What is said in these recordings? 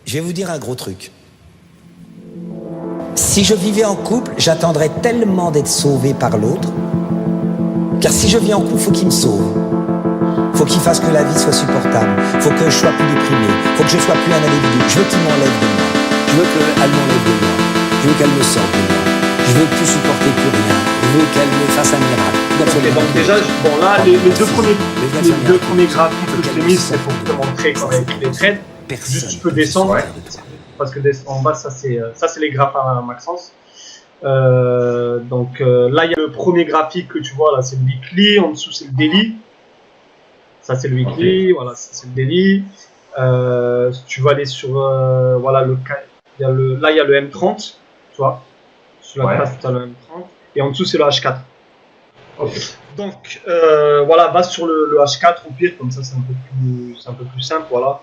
Je vais vous dire un gros truc. Si je vivais en couple, j'attendrais tellement d'être sauvé par l'autre. Car si je vis en couple, faut qu'il me sauve. Faut qu'il fasse que la vie soit supportable. Faut que je sois plus déprimé. Faut que je sois plus un individu. Je veux qu'il m'enlève de moi. Je veux qu'elle m'enlève de moi. Je veux qu'elle me sorte de moi. Je veux plus supporter plus rien. Je veux qu'elle me fasse un miracle. Okay, donc déjà, bon là, les deux premiers graphiques que je t'ai mis, c'est pour te montrer quand même les trades. Juste tu peux descendre, parce que en bas, ça c'est les graphes à Maxence. Donc là, il y a le premier graphique que tu vois, là c'est le weekly, en dessous c'est le daily. Ça c'est le weekly, voilà, ça c'est le daily. Si tu vas aller sur, voilà, là il y a le M30, tu vois. Sur la place, tu as le M30. Et en dessous, c'est le H4. Okay. Donc, voilà, va sur le H4 au pire, comme ça, c'est un peu plus simple, voilà.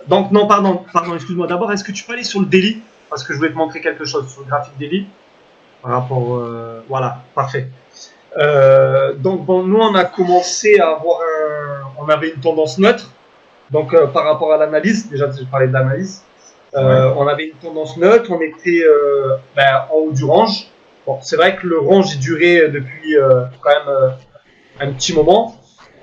Donc, non, pardon, excuse-moi. D'abord, est-ce que tu peux aller sur le daily? Parce que je voulais te montrer quelque chose sur le graphique daily. Par rapport, voilà, parfait. Donc, bon, nous, on a commencé à avoir on avait une tendance neutre. Donc, par rapport à l'analyse, déjà, je parlais de l'analyse. On avait une tendance neutre, on était en haut du range. Bon, c'est vrai que le range est duré depuis quand même un petit moment.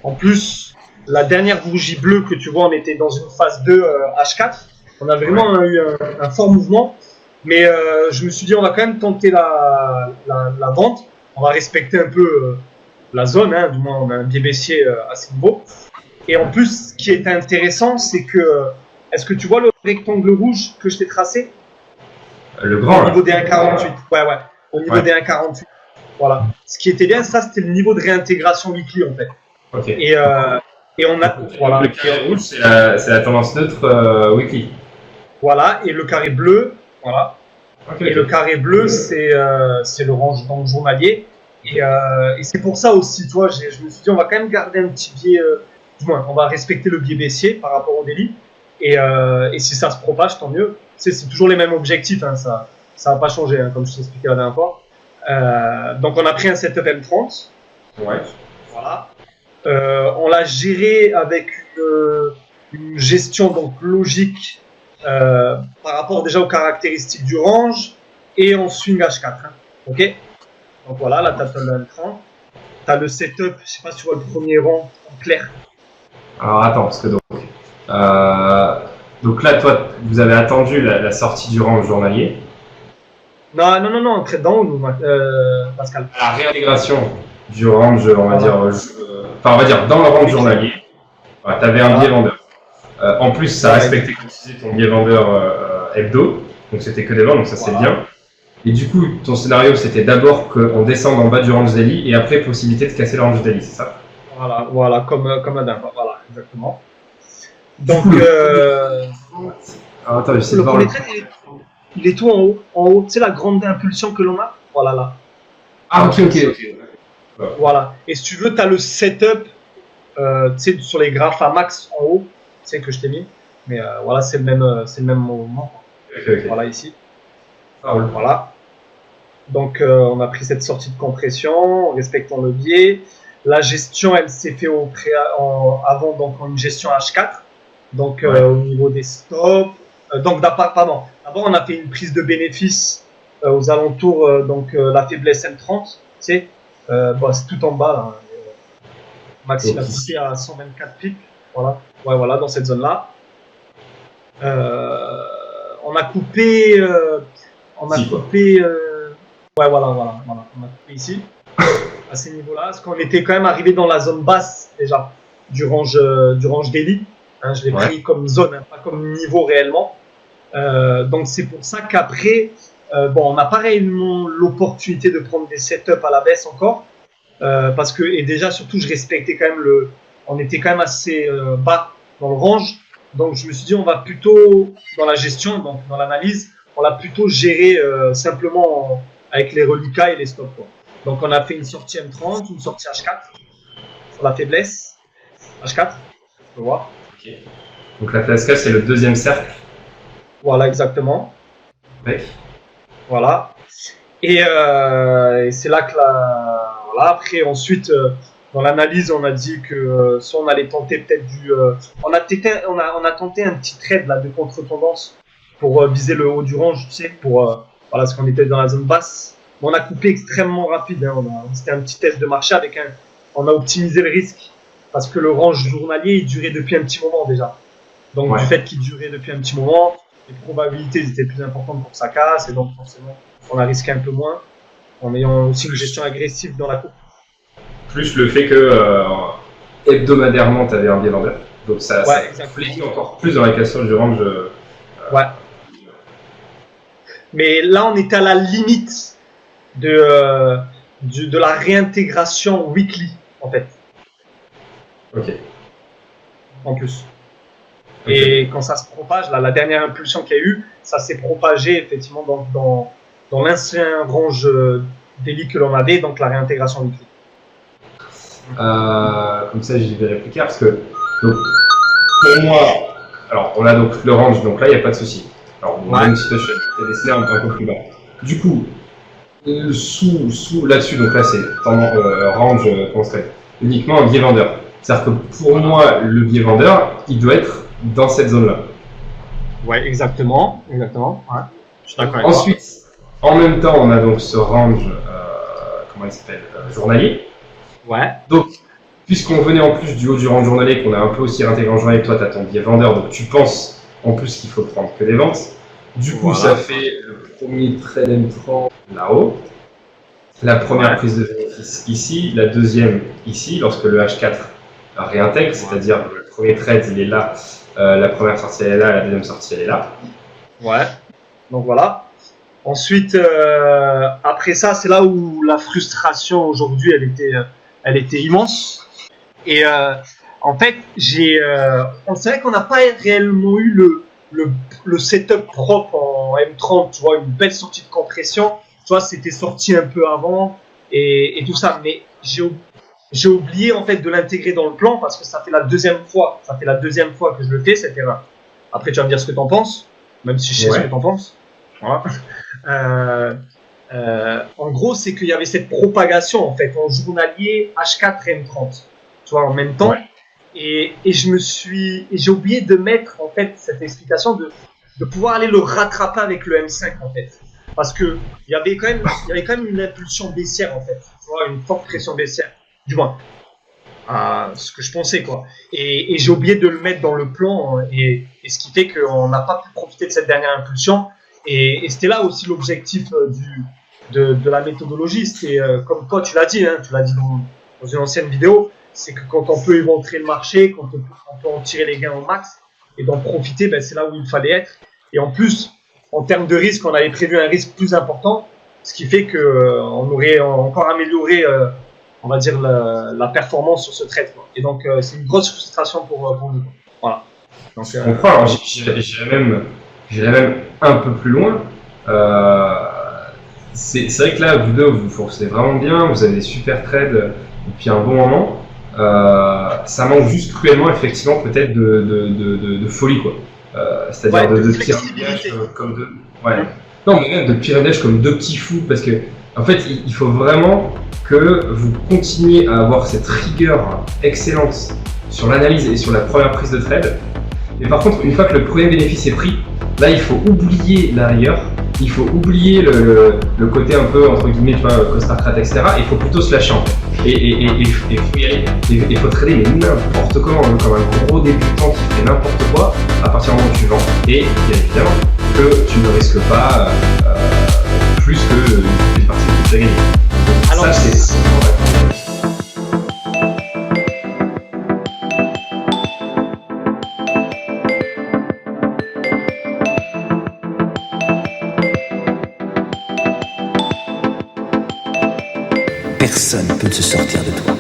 En plus, la dernière bougie bleue que tu vois, on était dans une phase 2 H4. On a vraiment eu un fort mouvement. Mais je me suis dit, on va quand même tenter la vente. On va respecter un peu la zone, hein, du moins on a un biais baissier à ce niveau. Et en plus, ce qui est intéressant, c'est que est-ce que tu vois le rectangle rouge que je t'ai tracé? Le grand, au niveau des 1,48. Ouais. Au niveau des 1,48. Voilà. Ce qui était bien, ça, c'était le niveau de réintégration weekly, en fait. Ok. Et on a. Voilà. Le carré rouge, c'est la tendance neutre weekly. Voilà. Et le carré bleu, voilà. Okay, le carré bleu, c'est le range dans le journalier. Et c'est pour ça aussi, tu vois, je me suis dit, on va quand même garder un petit biais. Du moins, on va respecter le biais baissier par rapport au daily. Et si ça se propage, tant mieux. C'est toujours les mêmes objectifs, hein, ça va pas changer, hein, comme je t'expliquais la dernière fois. Donc on a pris un setup M30. Ouais. Voilà. On l'a géré avec une gestion donc logique par rapport déjà aux caractéristiques du range et en swing H4. Hein. Ok. Donc voilà, là t'as le M30. T'as le setup, je sais pas si tu vois le premier rang en clair. Alors attends, parce que donc là, toi, vous avez attendu la sortie du range journalier. Non, très dedans, nous, Pascal. La réintégration du range, on va dire, on va dire dans le range journalier. Voilà, tu avais un biais vendeur. En plus, ça respectait, comme tu disais, ton biais vendeur hebdo. Donc c'était que des ventes, donc ça c'est bien. Et du coup, ton scénario, c'était d'abord qu'on descende en bas du range daily et après, possibilité de casser le range daily, c'est ça? Voilà, comme la dernière fois. Voilà, exactement. Donc, attends, le premier trade, il est tout en haut. Tu sais, la grande impulsion que l'on a? Voilà, là. Ah, ok. Voilà. Et si tu veux, tu as le setup, tu sais, sur les graphes à max en haut, tu sais, que je t'ai mis. Mais voilà, c'est le même mouvement. Okay. Voilà, ici. Voilà. Donc, on a pris cette sortie de compression, en respectant le biais. La gestion, elle s'est faite avant, donc en une gestion H4. Donc, au niveau des stops. Donc, d'abord, on a fait une prise de bénéfice aux alentours, donc la faiblesse M30. Tu sais, c'est tout en bas, là. Maxime a poussé à 124 pips. Voilà. Ouais, voilà, dans cette zone-là. On a coupé. On a coupé ici, à ces niveaux-là, parce qu'on était quand même arrivé dans la zone basse déjà du range daily. Hein, je l'ai pris comme zone, hein, pas comme niveau réellement. Donc c'est pour ça qu'après, on n'a pas réellement l'opportunité de prendre des setups à la baisse encore, parce que, et déjà surtout je respectais quand même on était quand même assez bas dans le range. Donc je me suis dit, on va plutôt, dans la gestion, donc dans l'analyse, on l'a plutôt géré simplement avec les reliquats et les stops, quoi. Donc on a fait une sortie M30, une sortie H4 sur la faiblesse. H4, tu peux voir. Okay. Donc la faiblesse 4, c'est le deuxième cercle. Voilà, exactement. Ouais. Voilà. Et c'est là que voilà. Après, ensuite, dans l'analyse, on a dit que soit on allait tenter peut-être on a tenté un petit trade là, de contre-tendance pour viser le haut du range, tu sais, voilà, parce qu'on était dans la zone basse. Mais on a coupé extrêmement rapide. Hein, c'était un petit test de marché on a optimisé le risque parce que le range journalier il durait depuis un petit moment déjà. Donc du fait qu'il durait depuis un petit moment, les probabilités étaient plus importantes pour que ça casse et donc forcément on a risqué un peu moins en ayant aussi une gestion agressive dans la coupe. Plus le fait que hebdomadairement tu avais un biais vendeur. Donc ça fléchit encore plus dans la question du range. Ouais. Mais là on était à la limite de la réintégration weekly en fait. Ok. En plus. Et quand ça se propage, là, la dernière impulsion qu'il y a eu, ça s'est propagé effectivement dans l'ancien range daily que l'on avait, donc la réintégration weekly. Comme ça, j'y verrai plus clair parce que donc, pour moi, alors on a donc le range, donc là il n'y a pas de souci. Alors, même situation, tu as dessiné un peu plus bas. Du coup, sous là-dessus, donc là c'est range constraint, uniquement un biais vendeur. C'est-à-dire que pour moi, le biais vendeur, il doit être dans cette zone-là. Ouais, exactement. Ouais. Je suis d'accord avec Ensuite, en même temps, on a donc ce range, comment il s'appelle, journalier. Ouais. Donc, puisqu'on venait en plus du haut du range journalier, qu'on a un peu aussi intégré en journalier, toi tu as ton biais vendeur, donc tu penses en plus qu'il faut prendre que des ventes. Du coup, ça fait le premier trade M30 là-haut, la première prise de bénéfice ici, la deuxième ici, lorsque le H4 réintègre, c'est-à-dire le premier trade il est là, la première sortie elle est là, la deuxième sortie elle est là. Ouais, donc voilà. Ensuite, après ça, c'est là où la frustration aujourd'hui elle était immense. Et en fait, c'est vrai qu'on n'a pas réellement eu le setup propre en M30, tu vois, une belle sortie de compression. Tu vois, c'était sorti un peu avant et tout ça. Mais j'ai oublié en fait de l'intégrer dans le plan parce que ça fait la deuxième fois que je le fais, cette erreur. Après, tu vas me dire ce que tu en penses, même si je sais ce que tu en penses. Voilà. En gros, c'est qu'il y avait cette propagation en fait en journalier H4 et M30, tu vois, en même temps. Ouais. Et j'ai oublié de mettre en fait cette explication de pouvoir aller le rattraper avec le M5 en fait, parce que il y avait quand même une impulsion baissière en fait, tu vois, une forte pression baissière, du moins, ce que je pensais quoi. Et j'ai oublié de le mettre dans le plan et ce qui fait qu'on n'a pas pu profiter de cette dernière impulsion. Et c'était là aussi l'objectif de la méthodologie. C'était comme toi tu l'as dit dans une ancienne vidéo, c'est que quand on peut éventrer le marché, quand on peut en tirer les gains au max et d'en profiter, ben c'est là où il fallait être. Et en plus, en termes de risque, on avait prévu un risque plus important, ce qui fait qu'on aurait encore amélioré, on va dire, la performance sur ce trade. Et donc, c'est une grosse frustration pour nous. Voilà. Donc, je comprends. Alors, j'irais même un peu plus loin. C'est vrai que là, vous deux, vous forcez vraiment bien, vous avez des super trades depuis un bon moment. Ça manque juste cruellement, effectivement, peut-être de folie, quoi. C'est-à-dire de pyramidage comme deux. Ouais. Non, mais même de pyramidage comme deux petits fous, parce que, en fait, il faut vraiment que vous continuiez à avoir cette rigueur excellente sur l'analyse et sur la première prise de trade. Mais par contre, une fois que le premier bénéfice est pris, là, il faut oublier la rigueur, il faut oublier le côté un peu, entre guillemets, tu vois, cost-arcrate, etc. Il faut plutôt se lâcher, en fait. Et il faut y aller. Il faut trader n'importe comment, comme un gros débutant qui fait n'importe quoi, à partir du moment où tu vends. Et bien évidemment, que tu ne risques pas plus que les parties que tu as gagnées. Alors, ça, c'est personne ne peut se sortir de toi.